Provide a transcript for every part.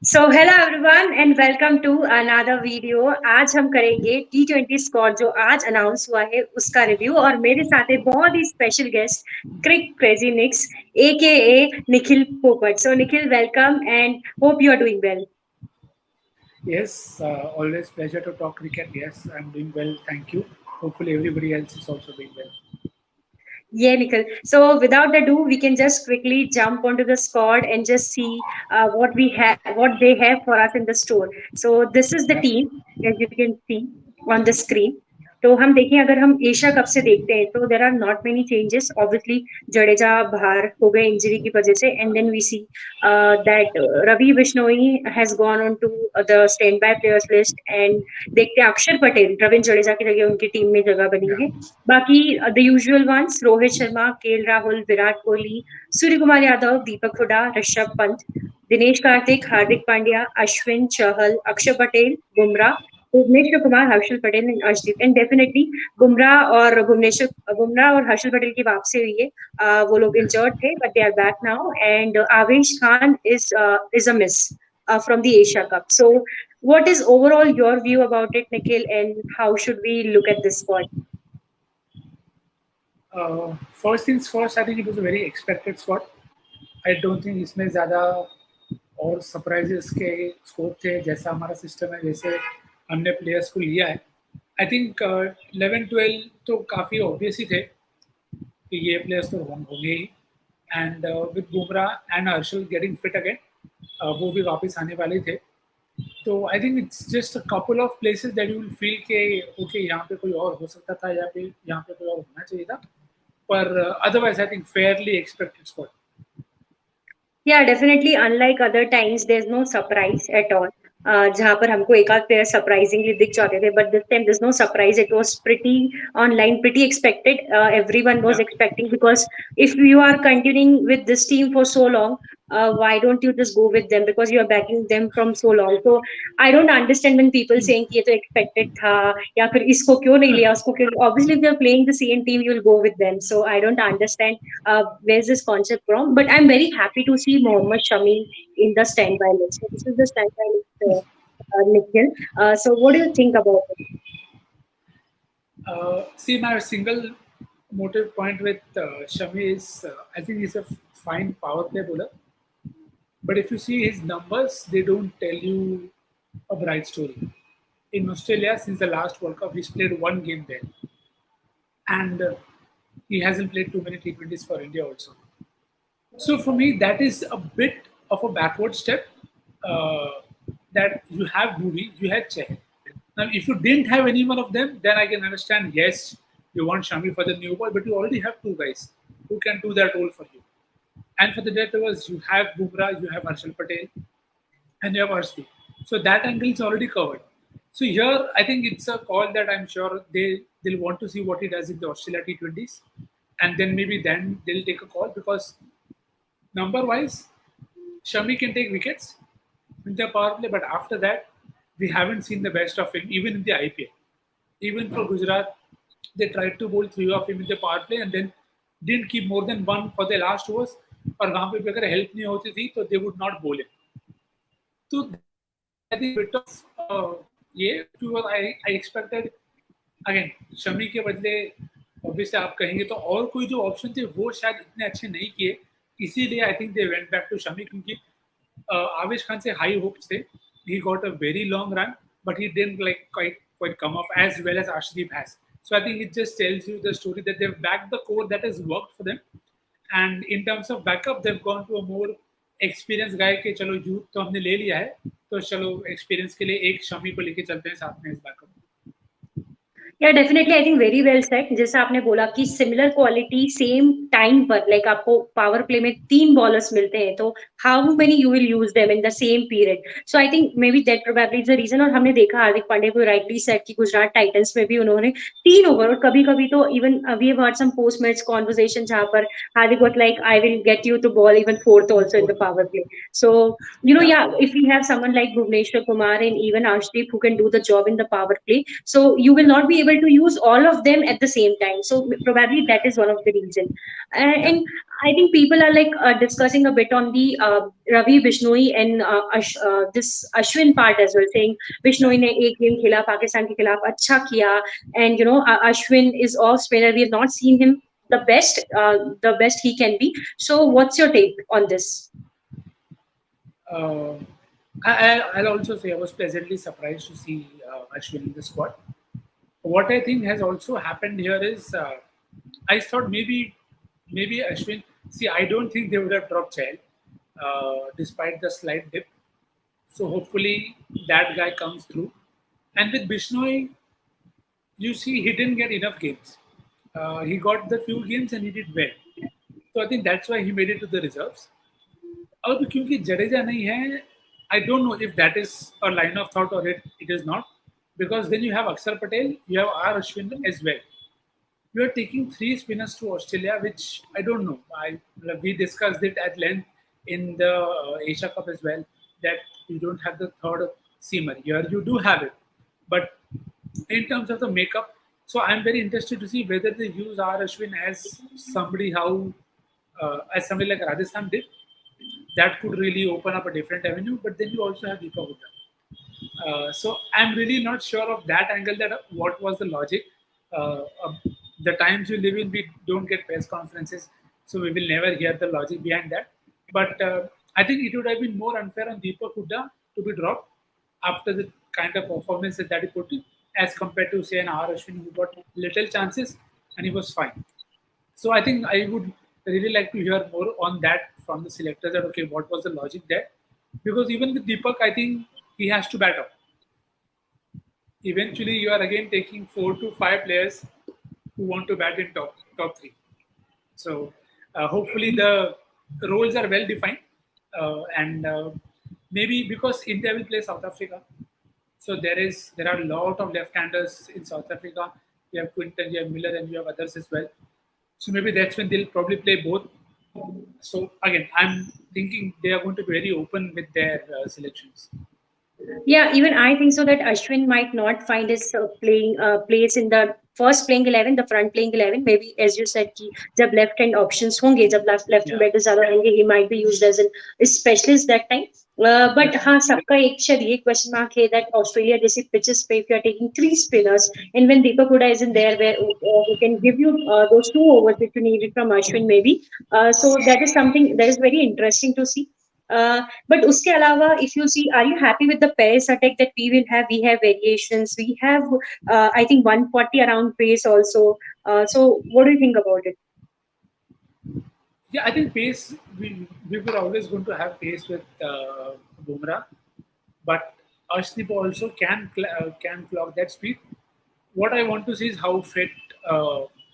Hello everyone and welcome to another video. आज हम करेंगे T20 स्क्वाड जो आज अनाउंस हुआ है उसका रिव्यू और मेरे साथ है बहुत ही स्पेशल गेस्ट क्रिक क्रेजी निक्स AKA निखिल पोपट. So Nikhil, welcome and hope you are doing well. Yes, always pleasure to talk cricket. Yes, I'm doing well. Thank you. Hopefully, everybody else is also doing well. Yeah, Nikhil. So without ado, we can just quickly jump onto the squad and just see what they have for us in the store. So this is the Yeah. team, as you can see on the screen. तो हम देखें अगर हम Asia cup से देखते हैं तो there are not many changes obviously Jadeja बाहर हो गए इंजरी की वजह से and then we see that Ravi Bishnoi has gone on to the stand by players list and देखते हैं अक्षर पटेल रविंद्र जडेजा की जगह उनकी टीम में जगह बनी Yeah. है. बाकी the usual ones Rohit Sharma, KL Rahul, Virat Kohli, Surya Kumar Yadav, Deepak Hooda, Rishabh Pant, Dinesh Karthik, Hardik Pandya, Ashwin, Chahal, Axar Patel, Bumrah, Bhuvneshwar Kumar, Harshal Patel and Arshdeep. And definitely Bumrah और हर्षल पटेल की वापसी हुई है. वो लोग इंजर्ड थे but they are back now and Avesh Khan is a miss from the Asia Cup. So what is overall your view about it, Nikhil, and how should we look at this squad? First things first, I think it was a very expected squad. I don't think इसमें ज़्यादा और surprises के scope थे जैसा हमारा system है जैसे हमने प्लेयर्स को लिया है. आई थिंक 11-12 तो काफ़ी ऑब्वियस ही थे कि ये प्लेयर्स तो होंगे ही. And with Bumrah and Harshal getting fit again वो भी वापस आने वाले थे. तो I think it's just a couple of places that you will feel के ओके यहाँ पे कोई और हो सकता था या फिर यहाँ पे कोई और होना चाहिए था. पर otherwise I think Fairlie expected squad. Yeah, definitely. Unlike other times, there's no surprise at all. जहाँ पर हमको एक आध प्लेयर सरप्राइजिंगली दिख जाते थे but this time there's no surprise. It was pretty online, pretty expected. Everyone was Yeah. expecting because if you are continuing with this team for so long, why don't you just go with them because you are backing them from so long. So I don't understand when people saying कि ये तो expected था या फिर इसको क्यों नहीं लिया उसको क्यों नहीं. Obviously, if you are playing the same team, you will go with them. So I don't understand where's this concept from. But I'm very happy to see Mohammad Shami in the standby list. So this is the standby list, Nikhil. So what do you think about it? See, my single motive point with Shami is I think he's a fine power play bowler. But if you see his numbers, they don't tell you a bright story. In Australia, since the last World Cup, he's played one game there. And he hasn't played too many T20s for India also. So for me, that is a bit of a backward step. That you have Bhuvi, you have Cheh. Now, if you didn't have any one of them, then I can understand. Yes, you want Shami for the new ball, but you already have two guys who can do that role for you. And for the death overs, you have Bumrah, you have Harshal Patel, and you have Arshdeep. So that angle is already covered. So here, I think it's a call that I'm sure they'll want to see what he does in the Australia T20s, and then maybe then they'll take a call because number-wise, Shami can take wickets in their power play, but after that, we haven't seen the best of him even in the IPL. Even for Gujarat, they tried to bowl three of him in the power play and then didn't keep more than one for the last overs. और वहाँ पे भी अगर help नहीं होती थी तो they would not बोल इट. तो आई थिंक बिट ऑफ ये आई एक्सपेक्टेड अगेन शमी के बदले ऑब्वियसली आप कहेंगे तो और कोई जो ऑप्शन थे वो शायद इतने अच्छे नहीं किए, इसीलिए I think they went back to Shami क्योंकि आवेश खान से हाई होप्स थे. He got a very long run, but he didn't like quite come off as well as Arshdeep has. So I think it just tells you the story that they've backed the core that has worked for them. And in terms of backup, they've gone to a more experienced guy के चलो youth तो हमने ले लिया है तो चलो experience के लिए एक शमी को लेके चलते हैं साथ में इस backup. Yeah, definitely. I think very well said. जैसा आपने बोला कि सिमिलर क्वालिटी सेम टाइम पर लाइक आपको पावर प्ले में तीन बॉलर्स मिलते हैं तो how many you will use them in the same period. So I think maybe that probably is the reason. और हमने देखा हार्दिक पांड्या को राइटली सेट कि गुजरात टाइटंस में भी उन्होंने 3 ओवर और कभी कभी तो even we have heard some post match conversation जहां पर Hardik was like I will get you to bowl even fourth also in the power play. So yeah if we have someone like Bhuvneshwar Kumar and even Arshdeep who can do the job in the power play, so you will not be able able to use all of them at the same time. So probably that is one of the reason. Yeah. And I think people are like discussing a bit on the Ravi Bishnoi and this Ashwin part as well, saying Yeah. Bishnoi ने एक game खेला पाकिस्तान के खिलाफ अच्छा किया and Ashwin is off spinner. We have not seen him the best he can be. So what's your take on this? Uh, I'll also say I was pleasantly surprised to see Ashwin in the squad. What I think has also happened here is I thought maybe Ashwin. See, I don't think they would have dropped Chahal despite the slight dip. So hopefully that guy comes through. And with Bishnoi, you see, he didn't get enough games. He got the few games and he did well. So I think that's why he made it to the reserves. अब क्योंकि जडेजा नहीं है, I don't know if that is a line of thought or it is not, because then you have Akshar Patel, you have R Ashwin as well. You are taking three spinners to Australia, which I don't know. We discussed it at length in the Asia Cup as well, that you don't have the third seamer. Here you do have it, but in terms of the makeup, so I'm very interested to see whether they use R Ashwin as somebody like Rajasthan did. That could really open up a different avenue. But then you also have Deepak Hooda. So I'm really not sure of that angle. That what was the logic? The times we live in, we don't get press conferences, so we will never hear the logic behind that. But I think it would have been more unfair on Deepak Hooda to be dropped after the kind of performances that he put in, as compared to say an R Ashwin who got little chances and he was fine. So I think I would really like to hear more on that from the selectors. That okay, what was the logic there? Because even with Deepak, I think he has to bat up. Eventually, you are again taking 4 to 5 players who want to bat in top three. So hopefully the roles are well defined, and maybe because India will play South Africa, so there are a lot of left-handers in South Africa. You have Quinton, you have Miller, and you have others as well. So maybe that's when they'll probably play both. So again, I'm thinking they are going to be very open with their selections. Yeah, even I think so that Ashwin might not find his playing place in the first playing 11, the front playing 11. Maybe as you said कि जब left hand options होंगे, जब left hand Yeah, batters ज़्यादा होंगे, he might be used as a specialist that time. yeah, But हाँ, सबका एक शायद ये question mark है that Australia जैसे pitches पे if you are taking three spinners and when Deepak Hooda isn't there where who can give you those 2 overs which you needed from Ashwin maybe. So that is something that is very interesting to see. But uske alawa, if you see, are you happy with the pace attack that we will have? We have variations. We have, I think, 140 around pace also. So what do you think about it? yeah. I think pace. We were always going to have pace with Bumrah, but Arshdeep also can clock that speed. What I want to see is how fit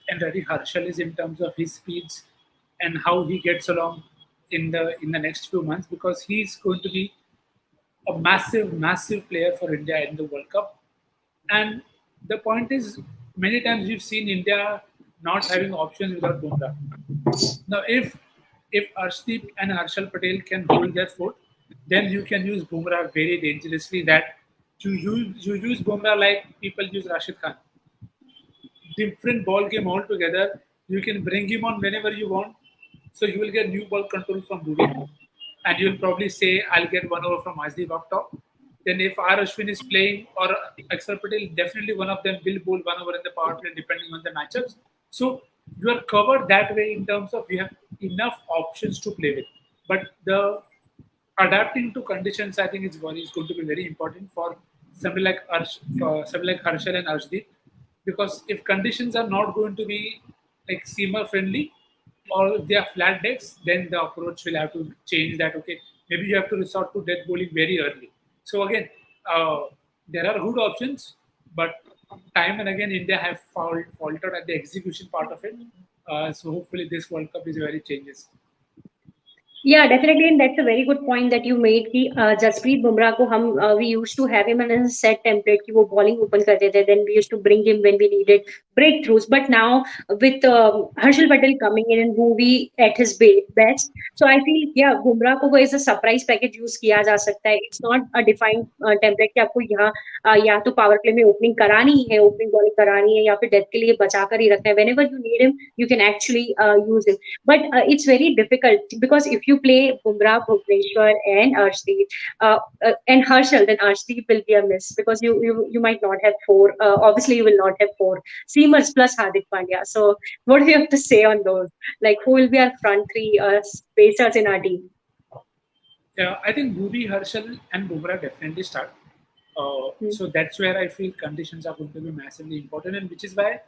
and ready Harshal is in terms of his speeds and how he gets along in the next few months, because he's going to be a massive player for India in the World Cup. And the point is, many times we've seen India not having options without Bumrah. Now, if Arshdeep and Harshal Patel can hold their foot, then you can use Bumrah very dangerously. That you use Bumrah like people use Rashid Khan. Different ball game altogether. You can bring him on whenever you want. So you will get new ball control from Bhuvi. And you'll probably say, I'll get 1 over from Asdeep up top. Then if R Ashwin is playing or Akshar Patel, definitely one of them will bowl 1 over in the power play depending on the matchups. So you are covered that way in terms of you have enough options to play with. But the adapting to conditions, I think, is going to be very important for somebody like Harshal and Arshdeep, because if conditions are not going to be like seamer friendly, or if they are flat decks, then the approach will have to change. That okay, maybe you have to resort to death bowling very early. So again, uh, there are good options, but time and again India have faltered at the execution part of it. So hopefully this World Cup is where it changes. Yeah, definitely, and that's a very good point that you made कि जसप्रीत बुमराह को हम we used to have him in a set template कि वो bowling open करते थे, then we used to bring him when we needed breakthroughs. But now with Harshal Patel coming in and who we at his best, so I feel yeah Bumrah को वो as a surprise package use किया जा सकता है. It's not a defined template कि आपको यहाँ या तो power play में opening करानी है, opening bowling करानी है या फिर death के लिए बचा कर ही रखना है. Whenever you need him, you can actually use him. But it's very difficult because if you play Bumrah, Bhuvneshwar, and Arshdeep and Harshal, then Arshdeep will be a miss because you might not have four. Obviously, you will not have four seamers plus Hardik Pandya. So, what do you have to say on those? Like, who will be our front three spacers in our team? Yeah, I think Bhuvi, Harshal, and Bumrah definitely start. Hmm. So that's where I feel conditions are going to be massively important, and which is why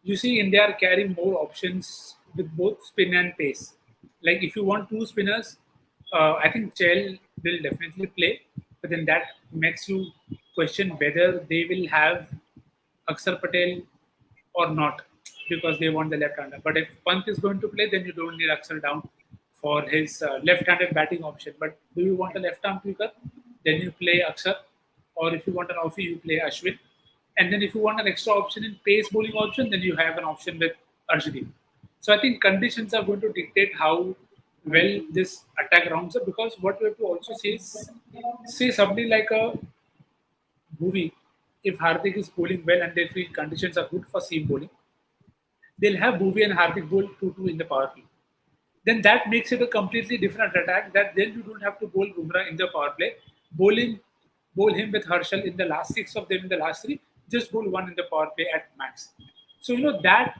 you see India are carrying more options with both spin and pace. Like if you want two spinners, I think Chell will definitely play, but then that makes you question whether they will have Akshar Patel or not because they want the left-hander. But if Pant is going to play, then you don't need Akshar down for his left-handed batting option. But do you want a left-arm quicker? Then you play Akshar, or if you want an offie, you play Ashwin. And then if you want an extra option in pace bowling option, then you have an option with Arshdeep. So I think conditions are going to dictate how well this attack rounds up because what we have to also say something like a Bhuvi, if Hardik is bowling well and they feel conditions are good for seam bowling, they'll have Bhuvi and Hardik bowl 2-2 in the power play. Then that makes it a completely different attack. That then you don't have to bowl Bumrah in the power play. Bowl him with Harshal in the last six of them in the last three. Just bowl one in the power play at max. So you know that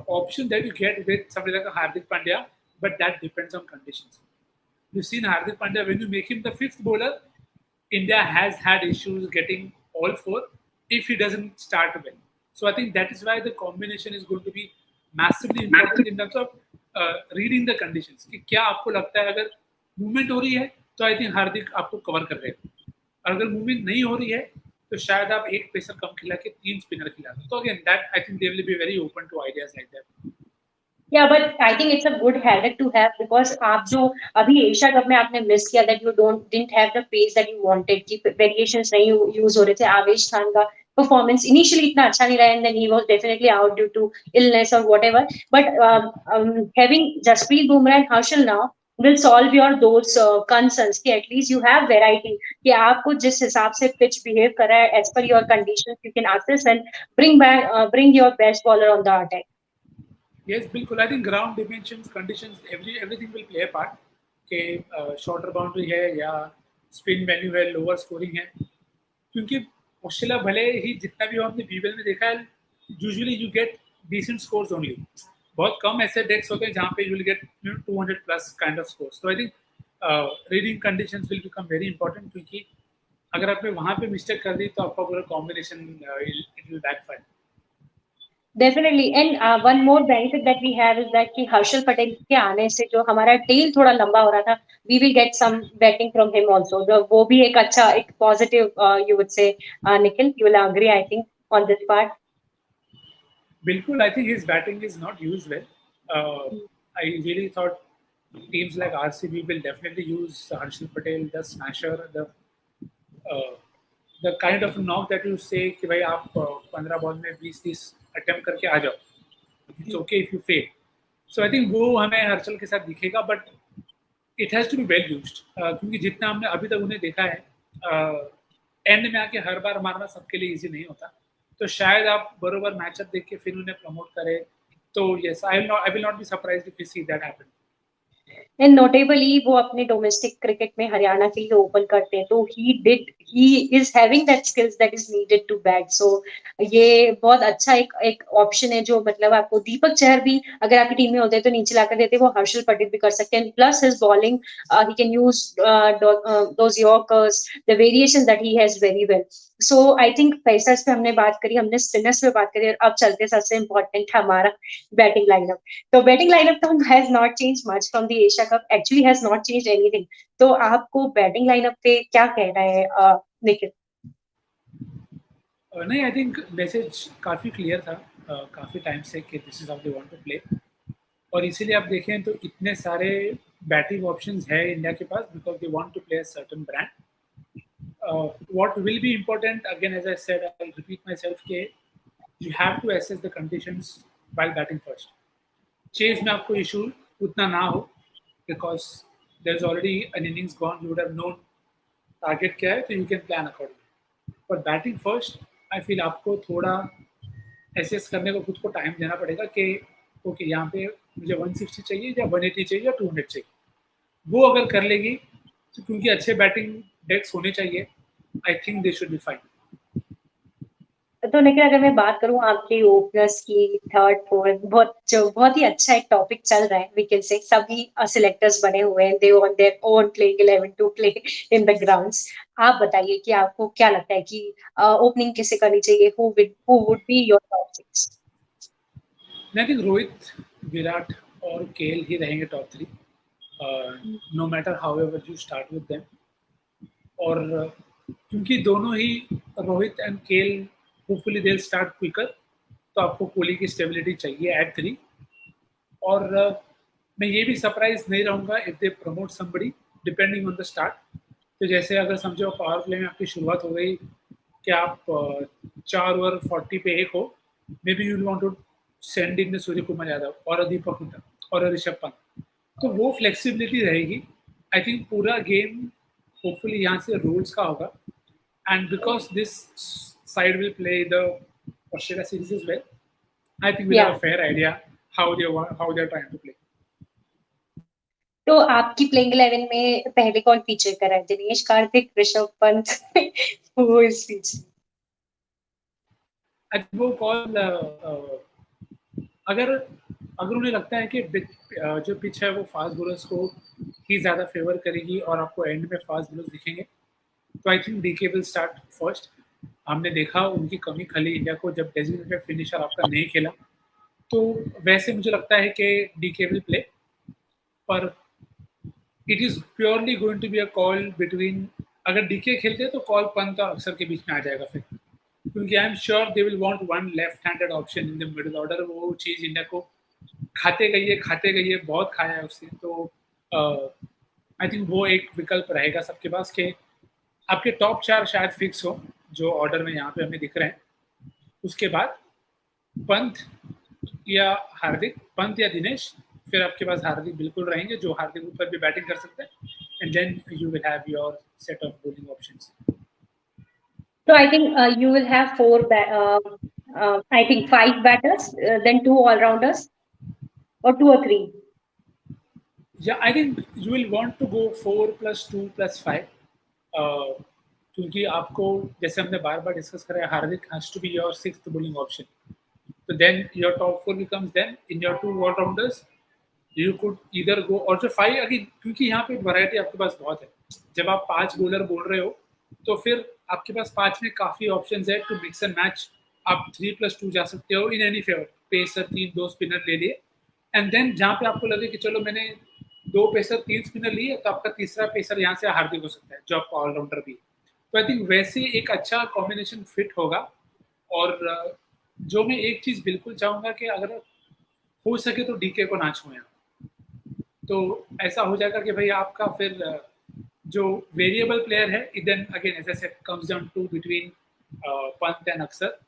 option that you get with somebody like a Hardik Pandya, but that depends on conditions. You've seen Hardik Pandya when you make him the fifth bowler, India has had issues getting all four if he doesn't start well. So I think that is why the combination is going to be massively important in terms of reading the conditions. कि क्या आपको लगता है अगर movement हो रही है तो आई थिंक हार्दिक आपको कवर कर देगा अगर मूवमेंट नहीं हो रही है तो शायद आप एक पेसर कम खिला के तीन स्पिनर खिला दो तो again that I think they will be very open to ideas like that. Yeah, but I think it's a good habit to have because आप जो अभी एशिया कप में आपने मिस किया that you don't didn't have the pace that you wanted कि variations नहीं use हो रहे थे आवेश खान का performance initially इतना अच्छा नहीं रहा and then he was definitely out due to illness or whatever but having Jasprit Bumrah and Harshal now will solve your those concerns कि at least you have variety कि आपको जिस हिसाब से pitch behave कर रहा है as per your conditions you can access and bring your best bowler on the attack. Yes, बिल्कुल. I think ground dimensions, conditions, everything will play a part. कि शॉर्टर बाउंड्री है या स्पिन वैल्यू है, lower scoring है. क्योंकि Australia भले ही जितना भी हमने बीबीएल में देखा है, usually you get decent scores only. बहुत कम ऐसे डेक्स होते हैं जहाँ पे you will get 200 plus kind of scores. तो I think reading conditions will become very important क्योंकि अगर आपने वहाँ पे मिस्टेक कर दी तो आपका पूरा combination it will backfire. Definitely, and one more benefit that we have is that कि हर्षल पटेल के आने से जो हमारा टेल थोड़ा लंबा हो रहा था, we will get some batting from him also. जो वो भी एक अच्छा एक positive you would say Nikhil, you will agree I think on this part. Bilkul, I think his batting is not used well. I really thought teams like RCB will definitely use Harshal Patel, the smasher, the kind of knock that you say कि भाई आप 15 ball में 20-30 attempt करके आ जाओ. It's okay if you fail. So I think वो हमें हर्षल के साथ दिखेगा but it has to be well used क्योंकि जितना हमने अभी तक उन्हें देखा है एंड में आके हर बार मारना सबके लिए इजी नहीं होता. तो शायद आप बरोबर मैचअप देख के फिर उन्हें प्रमोट करें तो yes I will not be surprised if you see that happen. And notably वो अपने डोमेस्टिक क्रिकेट में हरियाणा के लिए ओपन करते हैं तो he is having that skills that is needed to bat so ये बहुत अच्छा एक ऑप्शन है जो मतलब आपको दीपक चहर भी अगर आपकी टीम में होते हैं तो नीचे लाकर देते हैं वो हर्षल पटेल भी कर सकते हैं plus his bowling he can use those yorkers the variations that he has very well. So I think pacers पे हमने बात करी हमने स्पिनर्स पे बात करी और अब चलते सबसे इम्पोर्टेंट हमारा बैटिंग लाइनअप. तो बैटिंग लाइनअप तो has not change much from the Asia cup actually has not change anything. तो आपको बैटिंग लाइनअप पे क्या कहना है निखिल? नहीं आई थिंक मैसेज काफ़ी क्लियर था काफ़ी टाइम से कि this is how they want to play और इसीलिए आप देखें तो इतने सारे बैटिंग ऑप्शंस है इंडिया के पास because they want to play a certain brand. What will be important again, as I said, I'll repeat myself, कि you have to assess the conditions while batting first. Chase में आपको issue उतना ना हो because there's already an innings gone, you would have known target क्या है, तो you can plan accordingly. But batting first, I feel आपको थोड़ा assess करने को खुद को टाइम देना पड़ेगा कि ओके यहाँ पे मुझे 160 चाहिए या 180 चाहिए या 200 चाहिए. वो अगर कर लेगी तो क्योंकि अच्छे बैटिंग डेक्स होने चाहिए, आई think they should be fine. तो लेकिन अगर मैं बात करूँ आपके ओपनर्स की, थर्ड फोर्थ, बहुत ही अच्छा एक टॉपिक चल रहा है, वी कैन से सभी सिलेक्टर्स बने हुए हैं, they want their own playing 11 to play in the grounds. आप बताइए कि आपको क्या लगता है कि ओपनिंग किसे करनी चाहिए, who would be your top 6? I think Rohit, Virat और केएल ही रहेंगे top 3, no matter how ever you start with them. और क्योंकि दोनों ही, Rohit and KL, hopefully they start quicker, तो आपको कोहली की स्टेबिलिटी चाहिए एट 3. और मैं ये भी सरप्राइज नहीं रहूँगा if they promote somebody depending on the start. तो जैसे अगर समझो पावर प्ले में आपकी शुरुआत हो गई कि आप 4 ओवर 40 पे एक हो, maybe you want to send in Surya Kumar Yadav और दीपक हुडा और ऋषभ पंत, तो वो फ्लेक्सिबिलिटी रहेगी. आई थिंक पूरा गेम होपफुली यहाँ से रूल्स का होगा, and because this side will play the Australia series is well, I think we'll या have a fair idea how they're trying to play. तो आपकी प्लेइंग 11 में पहले कौन फीचर कर रहा है, Dinesh Karthik, Rishabh Pant? Who is feature? वो कॉल अगर अगर उन्हें लगता है कि जो पिच है वो फास्ट बॉलर्स को ही ज़्यादा फेवर करेगी और आपको एंड में फास्ट बॉलर्स दिखेंगे, तो I think DK will start first. हमने देखा उनकी कमी खली इंडिया को जब डेजिग्नेटेड फिनिशर आपका नहीं खेला, तो वैसे मुझे लगता है कि डीके विल प्ले. पर it is purely going to be a call between, अगर डीके खेलते हैं तो कॉल पंत और अक्सर के बीच में आ जाएगा फिर, क्योंकि I am sure they will want one left handed option in the middle order. वो चीज़ इंडिया को खाते गई है, बहुत खाया है उसने. तो आई थिंक वो एक विकल्प रहेगा सबके पास कि आपके टॉप 4 शायद फिक्स हो जो ऑर्डर में यहाँ पे हमें दिख रहे हैं. उसके बाद पंत या हार्दिक, पंत या दिनेश, फिर आपके पास हार्दिक बिल्कुल रहेंगे जो हार्दिक ऊपर भी बैटिंग कर सकते हैं, and then you will have your set of bowling options. So I think you will have I think 5 batters, then 2 all-rounders, or 2 or 3. Yeah, I think you will want to go 4+2+5, क्योंकि आपको, जैसे हमने बार बार discuss करा है, Hardik has to be your 6th bowling option. So then your top 4 becomes, then in your 2 all-rounders you could either go, और जो 5 again, क्योंकि यहाँ पे वैरायटी आपके पास बहुत है. जब आप 5 बॉलर बोल रहे हो तो फिर आपके पास 5 में काफ़ी ऑप्शंस है टू मिक्स एंड मैच. आप 3+2 जा सकते हो in any favour, pacer 3 2 spinner ले लिए, एंड देन जहाँ पे आपको लगे कि चलो मैंने 2 पेसर 3 स्पिनर लिए, तो आपका तीसरा पेसर यहाँ से हार्दिक हो सकता है जो आपका ऑलराउंडर भी. तो आई थिंक वैसे एक अच्छा कॉम्बिनेशन फिट होगा. और जो मैं एक चीज़ बिल्कुल चाहूँगा कि अगर हो सके तो डीके को ना छुएं, तो ऐसा हो जाएगा कि भाई आपका फिर जो वेरिएबल प्लेयर है, then again as I said comes down to between Pant and Axar.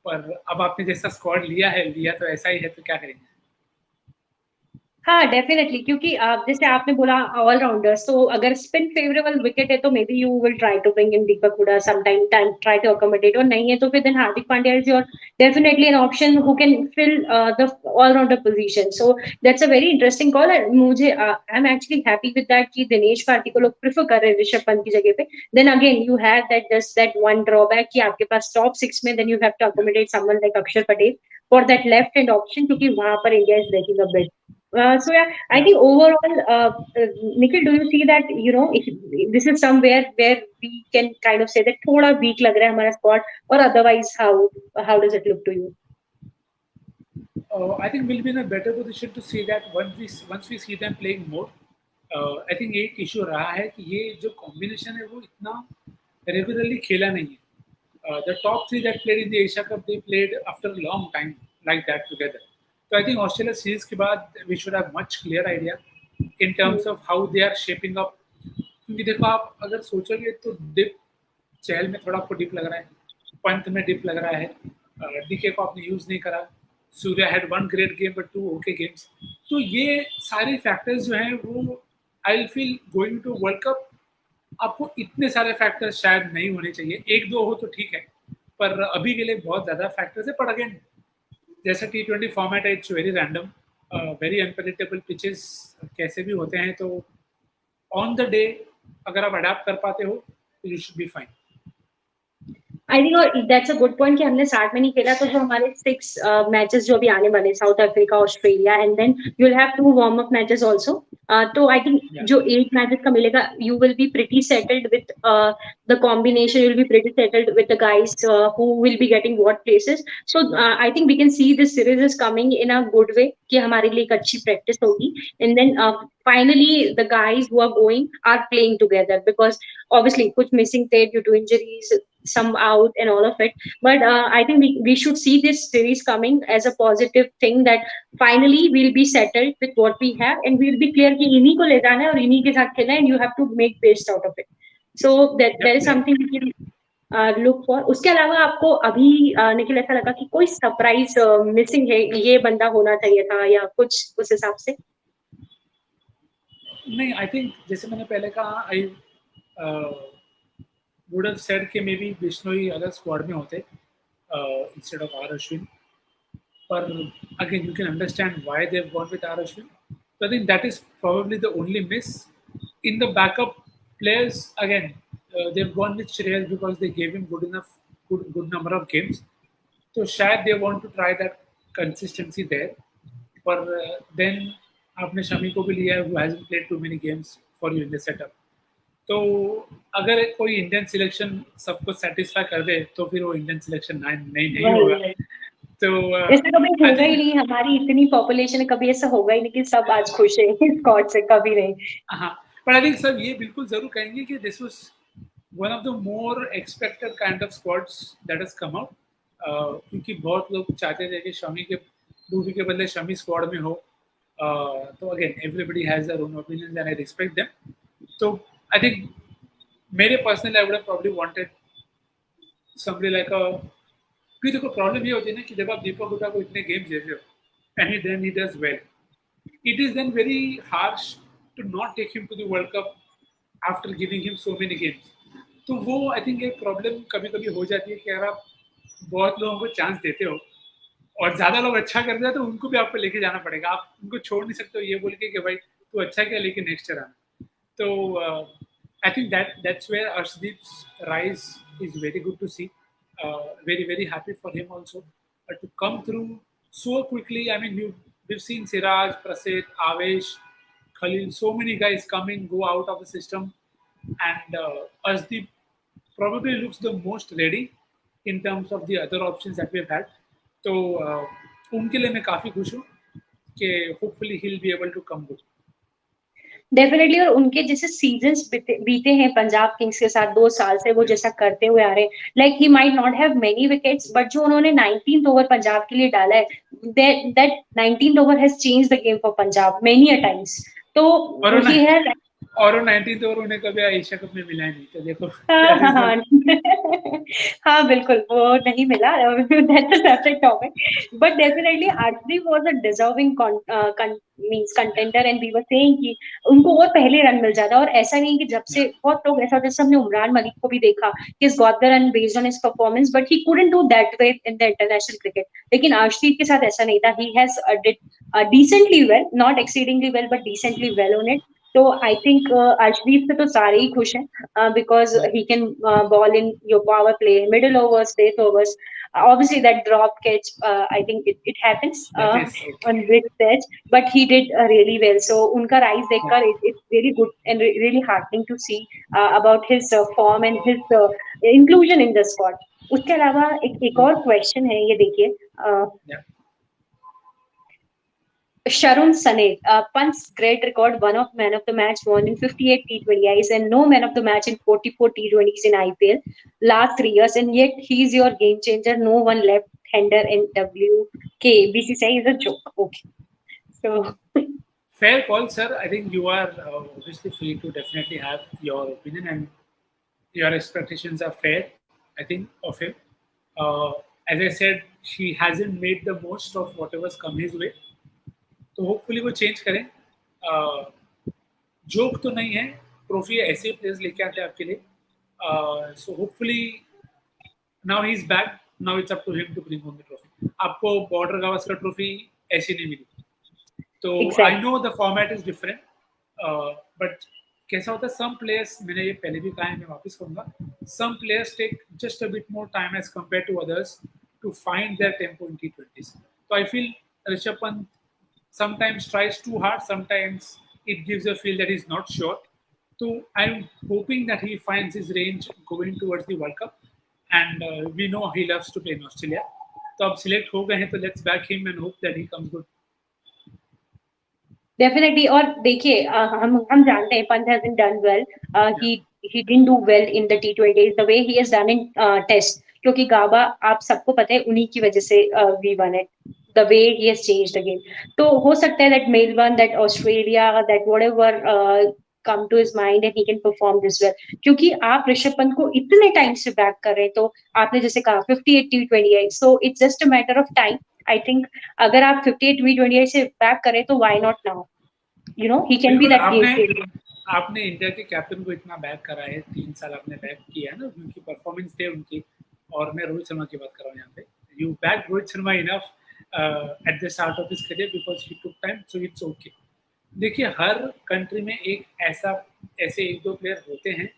पर अब आपने जैसा स्क्वाड लिया तो ऐसा ही है, तो क्या करेंगे. हाँ, डेफिनेटली, क्योंकि जैसे आपने बोला ऑलराउंडर्स, तो अगर स्पिन फेवरेबल विकेट है तो maybe you will try to bring in Deepak Hooda sometime, try to accommodate, और नहीं है तो फिर then Hardik Pandya is your definitely an option who can fill the allrounder position. So that's a very interesting call, and मुझे I am actually happy with that कि दिनेश कार्तिक को लोग prefer कर रहे हैं ऋषभ पंत की जगह पे. Then again you have that one drawback कि आपके पास टॉप 6 में then you have to accommodate someone like Axar Patel for that left hand option, क्योंकि वहां पर India is lacking a bit. So yeah, I think overall, Nikhil, do you see that if this is somewhere where we can kind of say that थोड़ा weak लग रहा है हमारा squad, or otherwise how does it look to you? I think we'll be in a better position to see that once we see them playing more. I think एक issue रहा है कि ये जो कॉम्बिनेशन है वो इतना रेगुलरली खेला नहीं है. The top 3 that played in the Asia Cup, they played after a long time like that together. So I think Australia series के बाद we should have much clear idea in terms of how they are shaping up. क्योंकि देखो आप अगर सोचोगे तो dip चहल में थोड़ा आपको डिप लग रहा है, पंत में डिप लग रहा है, डीके को आपने यूज नहीं करा, Surya had one great game but two okay games. तो ये सारे फैक्टर्स जो हैं वो I will feel going to world cup आपको इतने सारे फैक्टर्स शायद नहीं होने चाहिए, एक दो हो तो ठीक है, पर अभी के लिए बहुत ज्यादा फैक्टर्स है. पर अगेन जैसा T20 फॉर्मेट है, it's very random, very unpredictable pitches कैसे भी होते हैं, तो ऑन द डे अगर आप अडेप्ट कर पाते हो तो you should be fine. I think और दैट्स अ गुड पॉइंट कि हमने 60 में नहीं खेला, तो जो हमारे 6 मैचेस जो अभी आने वाले South Africa Australia and then you will have 2 warm up matches also. तो आई थिंक Yeah. जो 8 मैचेस का मिलेगा you will be pretty settled with the combination, you will be pretty settled with the guys who will be getting what places. So I think we can see this series is coming in a good way कि हमारे लिए एक अच्छी practice होगी. And then finally the guys who are going are playing together, because obviously kuch missing थे due to injuries, some out and all of it. But I think we should see this series coming as a positive thing, that finally we'll be settled with what we have and we'll be clear कि इन्हीं को ले जाना है और इन्हीं के साथ खेलना है, and you have to make best out of it. So that is Yep. something we can look for. उसके अलावा आपको अभी निखिल ऐसा लगा कि कोई सरप्राइज मिसिंग है, ये बंदा होना चाहिए था या कुछ उस हिसाब से? नहीं, आई थिंक जैसे मैंने पहले कहा, आई वुड हैव सेड कि मे बी बिश्नोई अगर स्क्वाड में होते इंस्टेड ऑफ आर अश्विन, पर again you can understand why they have gone with R Ashwin. So I think that is probably the only miss. In the backup players, again, they've gone with Shreyas because they gave him good number of games. So शायद they want to try that consistency there. पर then आपने शमी को भी लिया है, who hasn't played too many games for you in the setup. तो अगर कोई इंडियन सिलेक्शन सबको सेटिस्फाई कर दे तो फिर वो इंडियन सिलेक्शन नहीं होगा. तो ऐसा कभी होगा ही नहीं, हमारी इतनी पॉपुलेशन है, कभी ऐसा होगा ही नहीं कि सब आज खुश है स्कॉट से, कभी नहीं. हाँ, पर आई थिंक सब ये बिल्कुल जरूर कहेंगे कि this was one of the more expected kind of squads that has come out, क्योंकि बहुत लोग चाहते थे कि शमी के मूवी के बदले शमी स्क्वाड में हो. तो again everybody has their own opinions and I respect them. तो आई थिंक मेरे personally I would have probably wanted somebody like अ, क्योंकि देखो प्रॉब्लम ये होती है ना कि जब आप दीपक हुडा को इतने गेम्स देते हो and then he does well, it is then very harsh to not take him to the World Cup after giving him so many games. तो वो आई थिंक एक प्रॉब्लम कभी कभी हो जाती है कि अगर आप बहुत लोगों को चांस देते हो और ज़्यादा लोग अच्छा करते हैं तो उनको भी आपको लेके जाना पड़ेगा. आप उनको छोड़ नहीं सकते हो ये बोल के कि भाई तू अच्छा किया लेकिन नेक्स्ट ईयर आना. तो I think that's where Arshdeep's rise is very good to see. Very happy for him also to come through so quickly. I mean, we've seen Siraj, Prasid, Avesh, Khalil, so many guys come in, go out of the system, and Arshdeep probably looks the most ready in terms of the other options that we've had. तो उनके लिए मैं काफ़ी खुश हूँ कि hopefully he'll be able to come good. Definitely. और उनके जैसे सीजन्स बीते हैं पंजाब किंग्स के साथ 2 साल से, वो जैसा करते हुए आ रहे हैं, like he might not have many wickets, but जो उन्होंने 19th ओवर पंजाब के लिए डाला है, that 19th over has changed the game for Punjab many a times. तो ही हैज, और 19th ओवर उन्हें कभी एशिया कप में मिला नहीं, तो देखो. हाँ बिल्कुल, वो नहीं मिला, that's a separate topic. But definitely Arshdeep was a deserving means contender, and we were saying कि उनको और पहले रन मिल जाता. और ऐसा नहीं कि जब से बहुत लोग ऐसा, जैसे हमने उमरान मलिक को भी देखा कि is got the run based on his performance, but he couldn't do that way in the international cricket. लेकिन अर्शदीप के साथ ऐसा नहीं था. He has did decently well, not exceedingly well, but decently well on it. So I think Arshdeep से तो सारे ही खुश हैं, because he can ball in your power play, middle overs, late overs. Obviously that drop catch, I think it happens on this pitch, but he did really well. So उनका rise देखकर it's really good and really heartening to see about his form and his inclusion in the squad. उसके अलावा एक और question है, ये देखिए. Sharun Sane, Pant's great record, one of man of the match won in 58 T20Is and no man of the match in 44 T20s in IPL last 3 years, and yet he's your game changer. No one left-hander in WK. BCCI is a joke. Okay. So Fair call, sir. I think you are obviously free to definitely have your opinion, and your expectations are fair, I think, of him. Uh, as I said, he hasn't made the most of whatever's come his way. तो hopefully वो change करें. Joke तो नहीं है, trophy ऐसे players लेके आते हैं आपके लिए. So hopefully now he is back. Now it's up to him to bring home the trophy. आपको बॉर्डर गावस्कर ट्रॉफी ऐसी नहीं मिली. तो I Exactly. No the format is different, but कैसा होता है, सम प्लेयर्स, मैंने ये पहले भी कहा है, मैं वापस कहूंगा, some players take just a bit more time as compare to others to find their tempo in T20s. तो I feel Rishabh Pant sometimes tries too hard, sometimes it gives a feel that he's not sure. So I'm hoping that he finds his range going towards the World Cup, and we know he loves to play in Australia. तो अब select हो गए हैं, तो let's back him and hope that he comes good. Definitely. और देखिए हम जानते हैं Pant hasn't done well. Yeah, he didn't do well in the T20 the way he has done in test. क्योंकि गाबा आप सबको पता है उन्हीं की वजह से we won it. The way he has changed the game. तो हो सकता है that Melbourne, that Australia, that whatever come to his mind and he can perform this well. क्योंकि आप ऋषभ पंत को इतने टाइम से बैक कर रहे हैं, तो आपने जैसे कहा 58 T20, so it's just a matter of time. I think अगर आप 58 T20 से बैक करें तो why not now? He can be बिल्कुल. that game आपने changer. आपने इंडिया के कैप्टन को इतना बैक करा है, 3 साल आपने बैक किया है ना, उनकी परफॉर्मेंस थे उनकी. और मैं रोहित शर्मा की बात कर रहा हूँ यहाँ पे. You back Rohit Sharma enough at the start of his career because he took time, so it's okay. देखिए, हर कंट्री में एक ऐसे एक दो प्लेयर होते हैं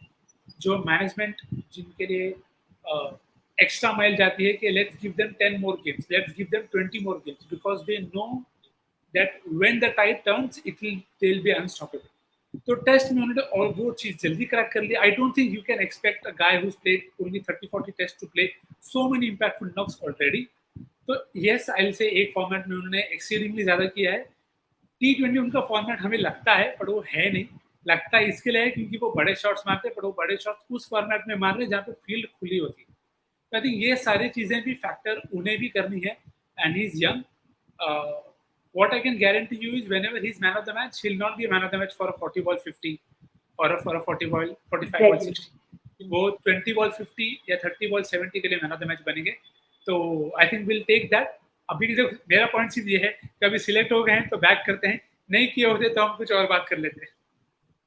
जो मैनेजमेंट जिनके लिए एक्स्ट्रा माइल जाती है कि let's give them 10 more games, let's give them 20 more games, because they know that when the tide turns they will be unstoppable. तो टेस्ट में उन्होंने और वो चीज जल्दी क्रैक कर ली. I don't think you can expect a guy who's played only 30-40 test to play so many impactful knocks already. तो यस, आई विल से एक फॉर्मेट में उन्होंने एक्सीडिंगली ज्यादा किया है. T20 उनका फॉर्मेट हमें लगता है, पर वो है नहीं. लगता है इसके लिए है क्योंकि वो बड़े शॉट्स मारते हैं, पर वो बड़े शॉट्स उस फॉर्मेट में मार रहे हैं जहाँ पे फील्ड खुली होती है. तो आई थिंक ये सारी चीजें भी फैक्टर उन्हें भी करनी है. And he is young. What I can guarantee you is whenever he's man of the match, he'll not be a man of the match for a 40 ball 50 or for a 40 ball 45 ball Exactly. 60. वो 20 ball 50 या 30 ball 70 के लिए man of the match बनेंगे. तो I think will take that. अभी जो मेरा point सिर्फ ये है कि अभी सिलेक्ट हो गए हैं तो बैक करते हैं, नहीं किए होते तो हम कुछ और बात कर लेते हैं.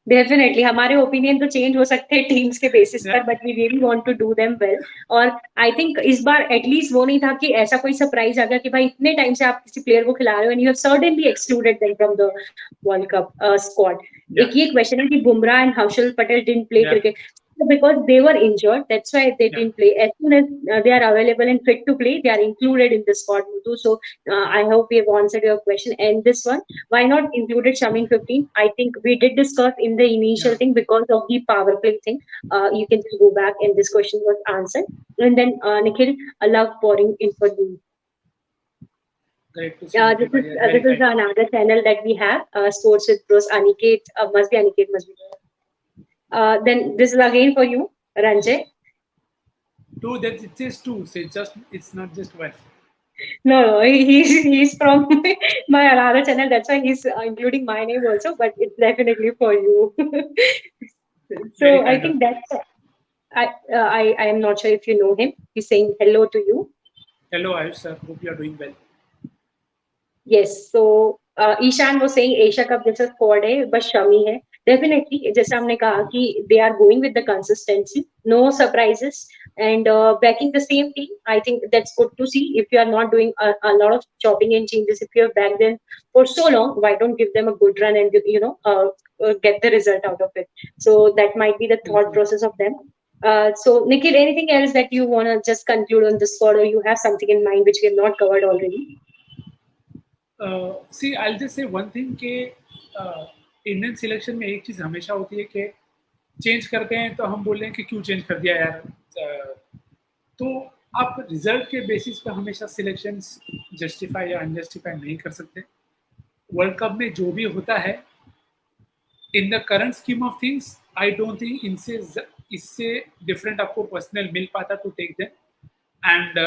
डेफिनेटली हमारे ओपिनियन तो चेंज हो सकते हैं टीम्स के बेसिस Yeah, पर, but we really want to do them well. और आई थिंक इस बार एटलीस्ट वो नहीं था कि ऐसा कोई सरप्राइज आ गया कि भाई इतने टाइम से आप किसी प्लेयर को खिला रहे हो and you have certainly excluded them from the world cup squad. yeah, एक ये क्वेश्चन है कि Bumrah and Harshal Patel didn't play yeah, cricket because they were injured. That's why they yeah. didn't play. As soon as they are available and fit to play, they are included in the squad, Muthu. So I hope we have answered your question. And this one, why not included Shamin 15? I think we did discuss in the Yeah. initial thing because of the power play thing. You can just go back and this question was answered. And then Nikhil, I love pouring in for you. Great to see Nikhil bhai. Very This is kind. another channel that we have, Sports with Bros. Aniket must be there. Then this is again for you, Ranjay. Two, that it says two, so it's not just one. No, he's from my another channel. That's why he's including my name also. But it's definitely for you. Very So I kind of think you. that's I am not sure if you know him. He's saying hello to you. Hello Ayush sir, hope you are doing well. Yes. So Ishan वो saying Asia cup जैसा squad है, बस शमी है. Definitely जैसे हमने कहा कि they are going with the consistency, no surprises and backing the same team. I think that's good to see. If you are not doing a lot of chopping and changes, if you have backed them for so long, why don't give them a good run and get the result out of it? So that might be the thought बिल्कुल. process of them. So Nikhil, anything else that you want to just conclude on this squad, or you have something in mind which we have not covered already? See, I'll just say one thing कि Indian selection में एक चीज़ हमेशा होती है कि change करते हैं तो हम बोल रहे हैं कि क्यों चेंज कर दिया यार. तो आप रिजल्ट के बेसिस पे हमेशा सिलेक्शंस जस्टिफाई या अनजस्टिफाई नहीं कर सकते. वर्ल्ड कप में जो भी होता है, in the current scheme of things, I don't think इससे डिफरेंट आपको पर्सनल मिल पाता to take them. And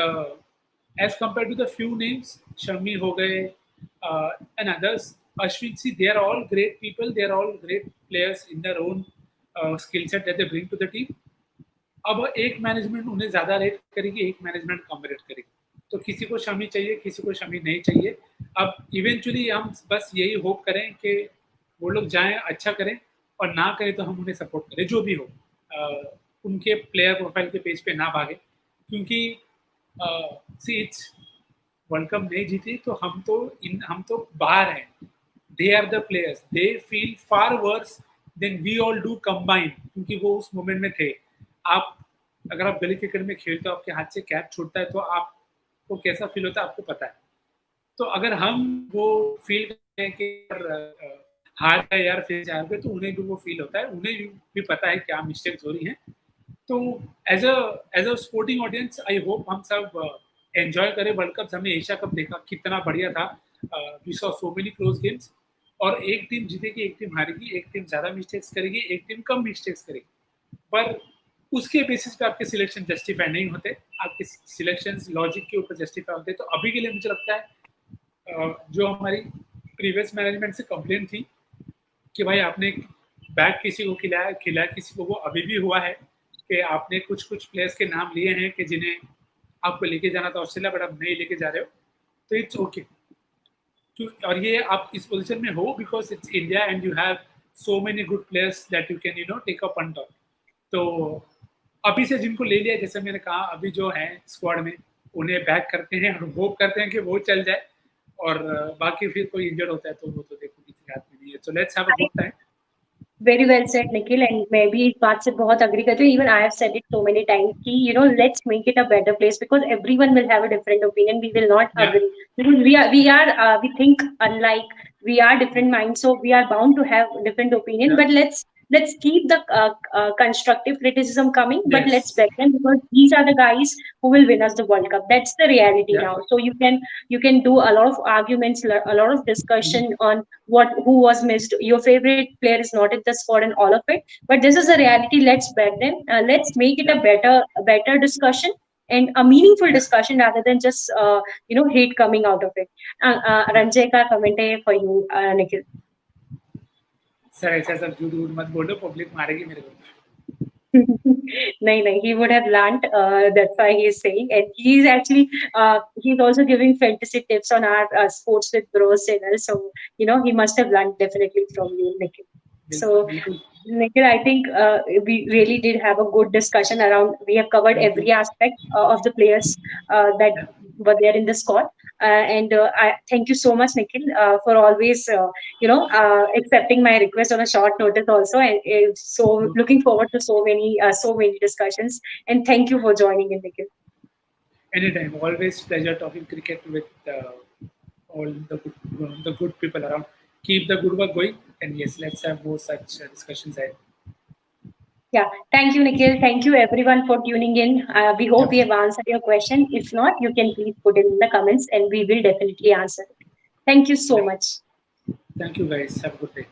as compare to the few names, Shami हो गए and others, Ashwin, see, they are all great people. They are all great players in their own skill set that they bring to the team. अब एक management उन्हें ज्यादा rate करेगी, एक management कम rate करेगी, तो किसी को शमी चाहिए, किसी को शमी नहीं चाहिए। अब इवेंचुअली हम बस यही होप करें कि वो लोग जाएं, अच्छा करें, और ना करें तो हम उन्हें सपोर्ट करें, जो भी हो। उनके प्लेयर प्रोफाइल के पेज पे ना भागे, क्योंकि सी इट्स वर्ल्ड कप नहीं जीती तो हम तो बाहर हैं। They are the players, they feel far worse than we all do combine, क्योंकि वो उस मोमेंट में थे। आप अगर आप गली क्रिकेट में खेलते हो, आपके हाथ से कैच छूटता है, तो आपको कैसा फील होता है आपको पता है। तो अगर हम वो फील करते हैं कि हार गए यार, फिर जाओगे, तो उन्हें भी वो फील होता है, उन्हें भी पता है क्या मिस्टेक्स हो रही हैं। तो as a sporting audience I hope हम सब एंजॉय करें वर्ल्ड कप। हमने एशिया कप देखा, कितना बढ़िया था। We saw so many close games, और एक टीम जीतेगी, एक टीम हारेगी, एक टीम ज़्यादा मिस्टेक्स करेगी, एक टीम कम मिस्टेक्स करेगी, पर उसके बेसिस पे आपके सिलेक्शन जस्टिफाई नहीं होते, आपके सिलेक्शन लॉजिक के ऊपर जस्टिफाई होते। तो अभी के लिए मुझे लगता है जो हमारी प्रीवियस मैनेजमेंट से कंप्लेन थी कि भाई आपने बैक किसी को खिलाया किसी को, वो अभी भी हुआ है कि आपने कुछ प्लेयर्स के नाम लिए हैं कि जिन्हें आपको लेके जाना था ऑस्ट्रेलिया, बट आप नहीं लेके जा रहे हो, तो इट्स ओके। और ये आप इस पोजीशन में हो because it's India and you have so many good players that you can take up on top. तो अभी से जिनको ले लिया, जैसे मैंने कहा, अभी जो है स्क्वाड में, उन्हें बैक करते हैं और होप करते हैं कि वो चल जाए, और बाकी फिर कोई इंजर्ड होता है तो वो तो देखो किसी हाथ में नहीं है। So let's have a good time. Very well said, Nikhil, and मैं भी इस बात से बहुत agree करती हूँ. Even I have said it so many times कि let's make it a better place because everyone will have a different opinion. We will not Yeah. agree because we think unlike, we are different minds, so we are bound to have different opinion. Yeah. But let's keep the constructive criticism coming, but let's Yes. back them because these are the guys who will win us the World Cup. That's the reality Yeah. now. So you can do a lot of arguments, a lot of discussion Mm-hmm. on who was missed. Your favorite player is not in the squad and all of it. But this is a reality. Let's bet them. Let's make it Yeah. a better discussion and a meaningful Yeah. discussion rather than just hate coming out of it. Yeah. Ranjay ka comment hai for you, Nikhil. Sir ऐसा सब झूठ वूठ मत बोलो, public मारेगी मेरे को। No, he would have learned. That's why he is saying, and he's actually he's also giving fantasy tips on our Sports with Bros channel. So he must have learned definitely from you, Nikhil. बिल्कुल So, बिल्कुल Nikhil, I think we really did have a good discussion around. We have covered बिल्कुल। every aspect of the players that Yeah. were there in the squad. And I thank you so much, Nikhil, for always accepting my request on a short notice also. And so No, looking forward to so many discussions. And thank you for joining in, Nikhil. anytime. Always pleasure talking cricket with all the good people around. Keep the good work going, and yes, let's have more such discussions ahead. Yeah, thank you, Nikhil. Thank you, everyone, for tuning in. We hope Yep. we have answered your question. If not, you can please put it in the comments, and we will definitely answer it. Thank you so Yep. much. Thank you, guys. Have a good day.